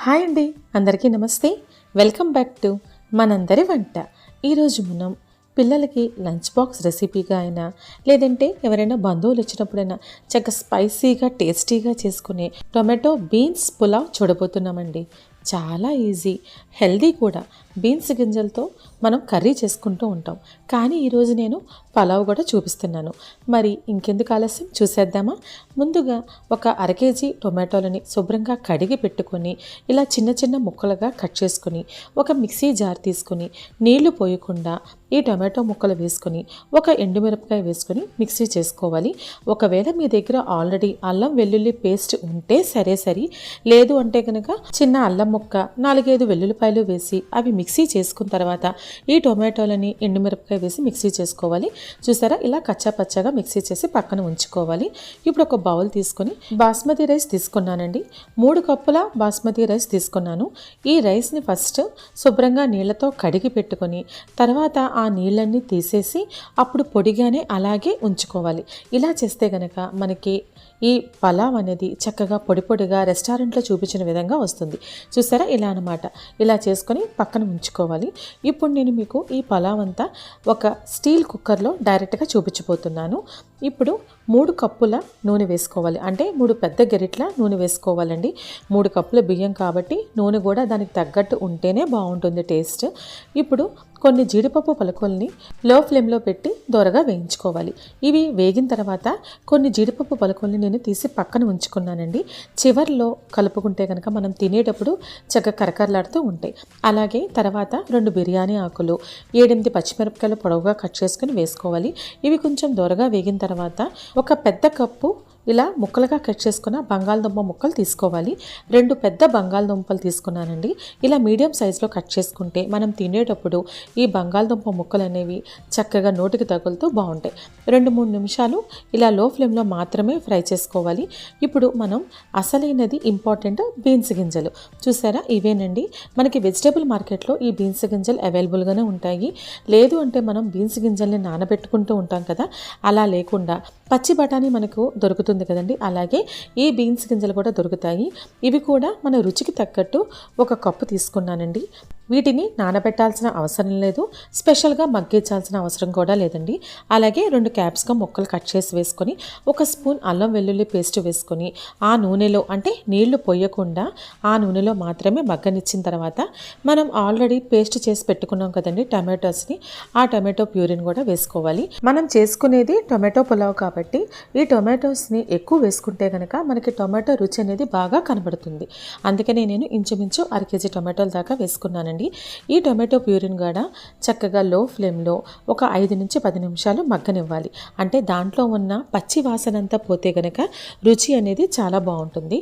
Hi అండి, అందరికీ నమస్తే. వెల్కమ్ బ్యాక్ టు మనందరి వంట. ఈరోజు మనం పిల్లలకి లంచ్ బాక్స్ రెసిపీగా అయినా లేదంటే ఎవరైనా బంధువులు వచ్చినప్పుడైనా చక్కగా స్పైసీగా టేస్టీగా చేసుకునే టొమాటో బీన్స్ పులావ్ చూడబోతున్నామండి. చాలా ఈజీ, హెల్దీ కూడా. బీన్స్ గింజలతో మనం కర్రీ చేసుకుంటూ ఉంటాం, కానీ ఈరోజు నేను పలావ్ కూడా చూపిస్తున్నాను. మరి ఇంకెందుకు ఆలస్యం, చూసేద్దామా? ముందుగా ఒక అరకేజీ టొమాటోలని శుభ్రంగా కడిగి పెట్టుకొని ఇలా చిన్న చిన్న ముక్కలుగా కట్ చేసుకుని ఒక మిక్సీ జార్ తీసుకుని నీళ్లు పోయకుండా ఈ టొమాటో ముక్కలు వేసుకొని ఒక ఎండుమిరపకాయ వేసుకొని మిక్సీ చేసుకోవాలి. ఒకవేళ మీ దగ్గర ఆల్రెడీ అల్లం వెల్లుల్లి పేస్ట్ ఉంటే సరే, లేదు అంటే కనుక చిన్న అల్లం ముక్క 4-5 వెల్లుల్లిపాయలు వేసి అవి మిక్సీ చేసుకున్న తర్వాత ఈ టొమాటోలని ఎండుమిరపకాయ వేసి మిక్సీ చేసుకోవాలి. చూసారా, ఇలా కచ్చా పచ్చగా మిక్సీ చేసి పక్కన ఉంచుకోవాలి. ఇప్పుడు ఒక బౌల్ తీసుకొని బాస్మతి రైస్ తీసుకున్నానండి. 3 కప్పుల బాస్మతి రైస్ తీసుకున్నాను. ఈ రైస్ని ఫస్ట్ శుభ్రంగా నీళ్లతో కడిగి పెట్టుకొని తర్వాత ఆ నీళ్ళన్నీ తీసేసి అప్పుడు పొడిగానే అలాగే ఉంచుకోవాలి. ఇలా చేస్తే గనక మనకి ఈ పలావ్ అనేది చక్కగా పొడి పొడిగా రెస్టారెంట్లో చూపించిన విధంగా వస్తుంది. చూసారా, ఇలా అనమాట. ఇలా చేసుకొని పక్కన ఉంచుకోవాలి. ఇప్పుడు నేను మీకు ఈ పలావ్ అంతా ఒక స్టీల్ కుక్కర్లో డైరెక్ట్గా చూపించబోతున్నాను. ఇప్పుడు 3 కప్పుల నూనె వేసుకోవాలి, అంటే 3 పెద్ద గరిట్ల నూనె వేసుకోవాలండి. 3 కప్పుల బియ్యం కాబట్టి నూనె కూడా దానికి తగ్గట్టు ఉంటేనే బాగుంటుంది టేస్ట్. ఇప్పుడు కొన్ని జీడిపప్పు పలుకుల్ని లో ఫ్లేమ్లో పెట్టి దోరగా వేయించుకోవాలి. ఇవి వేగిన తర్వాత కొన్ని జీడిపప్పు పలుకుల్ని నేను తీసి పక్కన ఉంచుకున్నానండి. చివర్లో కలుపుకుంటే కనుక మనం తినేటప్పుడు చక్కగా కరకరలాడుతూ ఉంటాయి. అలాగే తర్వాత 2 బిర్యానీ ఆకులు, 7-8 పచ్చిమిరపకాయలు పొడవుగా కట్ చేసుకుని వేసుకోవాలి. ఇవి కొంచెం దోరగా వేగిన తర్వాత ఒక పెద్ద కప్పు ఇలా ముక్కలుగా కట్ చేసుకున్న బంగాళదుంప ముక్కలు తీసుకోవాలి. 2 పెద్ద బంగాళదుంపలు తీసుకున్నానండి. ఇలా మీడియం సైజులో కట్ చేసుకుంటే మనం తినేటప్పుడు ఈ బంగాళదుంప ముక్కలు అనేవి చక్కగా నోటికి తగులుతూ బాగుంటాయి. 2-3 నిమిషాలు ఇలా లో ఫ్లేమ్లో మాత్రమే ఫ్రై చేసుకోవాలి. ఇప్పుడు మనం అసలైనది ఇంపార్టెంట్, బీన్స్ గింజలు. చూసారా, ఇవేనండి. మనకి వెజిటేబుల్ మార్కెట్లో ఈ బీన్స్ గింజలు అవైలబుల్గానే ఉంటాయి. లేదు అంటే మనం బీన్స్ గింజల్ని నానబెట్టుకుంటూ ఉంటాం కదా, అలా లేకుండా పచ్చి బఠానీ మనకు దొరుకుతుంది కదండి, అలాగే ఈ బీన్స్ గింజలు కూడా దొరుకుతాయి. ఇవి కూడా మన రుచికి తగ్గట్టు 1 కప్పు తీసుకున్నానండి. వీటిని నానబెట్టాల్సిన అవసరం లేదు, స్పెషల్గా మగ్గించాల్సిన అవసరం కూడా లేదండి. అలాగే 2 క్యాప్సికమ్ ముక్కలు కట్ చేసి వేసుకొని 1 స్పూన్ అల్లం వెల్లుల్లి పేస్ట్ వేసుకొని ఆ నూనెలో, అంటే నీళ్లు పోయకుండా ఆ నూనెలో మాత్రమే మగ్గనిచ్చిన తర్వాత మనం ఆల్రెడీ పేస్ట్ చేసి పెట్టుకున్నాం కదండి టమాటోస్ని, ఆ టమాటో ప్యూరిని కూడా వేసుకోవాలి. మనం చేసుకునేది టొమాటో పులావ్ కాబట్టి ఈ టొమాటోస్ని ఎక్కువ వేసుకుంటే కనుక మనకి టొమాటో రుచి అనేది బాగా కనబడుతుంది. అందుకనే నేను ఇంచుమించు 1/2 కేజీ టొమాటోల దాకా వేసుకున్నానండి. ఈ టొమాటో ప్యూరిన్ కూడా చక్కగా లో ఫ్లేమ్లో ఒక 5 నుంచి 10 నిమిషాలు మగ్గనివ్వాలి. అంటే దాంట్లో ఉన్న పచ్చి వాసన అంతా పోతే గనక రుచి అనేది చాలా బాగుంటుంది.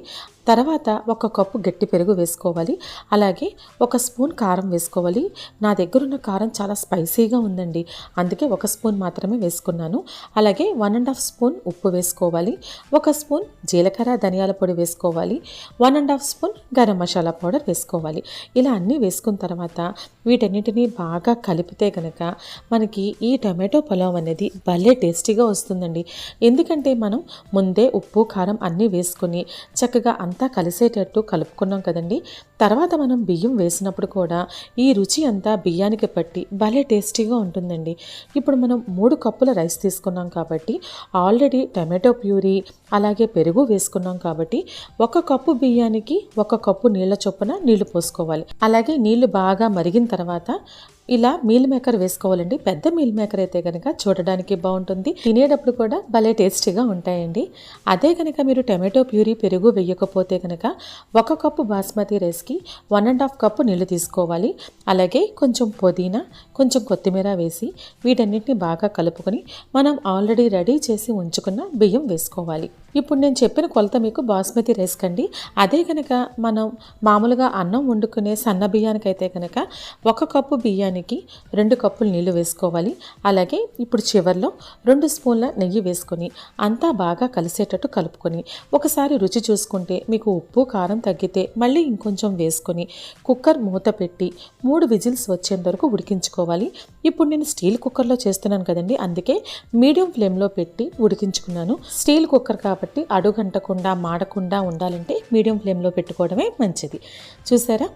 తర్వాత 1 కప్పు గట్టి పెరుగు వేసుకోవాలి. అలాగే 1 స్పూన్ కారం వేసుకోవాలి. నా దగ్గర ఉన్న కారం చాలా స్పైసీగా ఉందండి, అందుకే 1 స్పూన్ మాత్రమే వేసుకున్నాను. అలాగే 1.5 స్పూన్ ఉప్పు వేసుకోవాలి. 1 స్పూన్ జీలకర్ర ధనియాల పొడి వేసుకోవాలి. 1.5 స్పూన్ గరం మసాలా పౌడర్ వేసుకోవాలి. ఇలా అన్నీ వేసుకున్న తర్వాత వీటన్నిటినీ బాగా కలిపితే కనుక మనకి ఈ టమాటో పులావ్ అనేది భలే టేస్టీగా వస్తుందండి. ఎందుకంటే మనం ముందే ఉప్పు కారం అన్నీ వేసుకొని చక్కగా అంతా కలిసేటట్టు కలుపుకున్నాం కదండి. తర్వాత మనం బియ్యం వేసినప్పుడు కూడా ఈ రుచి అంతా బియ్యానికి పట్టి భలే టేస్టీగా ఉంటుందండి. ఇప్పుడు మనం 3 కప్పుల రైస్ తీసుకున్నాం కాబట్టి ఆల్రెడీ టమాటో ప్యూరీ అలాగే పెరుగు వేసుకున్నాం కాబట్టి 1 కప్పు బియ్యానికి 1 కప్పు నీళ్ళ చొప్పున నీళ్లు పోసుకోవాలి. అలాగే నీళ్లు బాగా మరిగిన తర్వాత ఇలా మీల్ మేకర్ వేసుకోవాలండి. పెద్ద మీల్ మేకర్ అయితే కనుక చూడడానికి బాగుంటుంది, తినేటప్పుడు కూడా భలే టేస్టీగా ఉంటాయండి. అదే కనుక మీరు టమాటో ప్యూరీ పెరుగు వేయకపోతే కనుక 1 కప్పు బాస్మతి రైస్కి 1.5 కప్పు నీళ్లు తీసుకోవాలి. అలాగే కొంచెం పుదీనా, కొంచెం కొత్తిమీర వేసి వీటన్నిటిని బాగా కలుపుకొని మనం ఆల్రెడీ రెడీ చేసి ఉంచుకున్న బియ్యం వేసుకోవాలి. ఇప్పుడు నేను చెప్పిన కొలత మీకు బాస్మతి రైస్ కండి. అదే కనుక మనం మామూలుగా అన్నం వండుకునే సన్న బియ్యానికైతే కనుక 1 కప్పు బియ్యానికి 2 కప్పులు నీళ్లు వేసుకోవాలి. అలాగే ఇప్పుడు చివర్లో 2 స్పూన్ల నెయ్యి వేసుకొని అంతా బాగా కలిసేటట్టు కలుపుకొని ఒకసారి రుచి చూసుకుంటే మీకు ఉప్పు కారం తగ్గితే మళ్ళీ ఇంకొంచెం వేసుకొని కుక్కర్ మూత పెట్టి 3 విజిల్స్ వచ్చేంత వరకు ఉడికించుకోవాలి. ఇప్పుడు నేను స్టీల్ కుక్కర్లో చేస్తున్నాను కదండి, అందుకే మీడియం ఫ్లేమ్లో పెట్టి ఉడికించుకున్నాను. స్టీల్ కుక్కర్ కాబట్టి అడుగంటకుండా మాడకుండా ఉండాలంటే మీడియం ఫ్లేమ్లో పెట్టుకోవడమే మంచిది. చూసారా,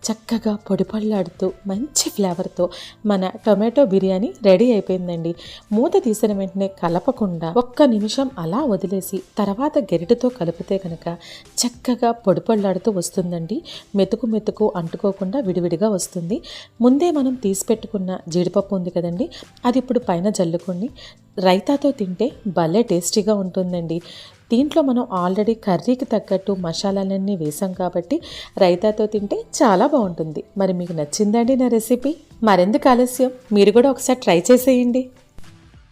చక్కగా పొడిపళ్ళాడుతూ మంచి ఫ్లేవర్తో మన టొమాటో బిర్యానీ రెడీ అయిపోయిందండి. మూత తీసిన వెంటనే కలపకుండా 1 నిమిషం అలా వదిలేసి తర్వాత గెరిటతో కలిపితే కనుక చక్కగా పొడిపళ్ళాడుతూ వస్తుందండి. మెతుకు అంటుకోకుండా విడివిడిగా వస్తుంది. ముందే మనం తీసి పెట్టుకున్న జీడిపప్పు ఉంది కదండి, అది ఇప్పుడు పైన జల్లుకొని రైతాతో తింటే భలే టేస్టీగా ఉంటుందండి. దీంట్లో మనం ఆల్రెడీ కర్రీకి తగ్గట్టు మసాలాలన్నీ వేసాం కాబట్టి రైతాతో తింటే చాలా బాగుంటుంది. మరి మీకు నచ్చిందండి నా రెసిపీ? మరెందుకు ఆలస్యం, మీరు కూడా ఒకసారి ట్రై చేసేయండి.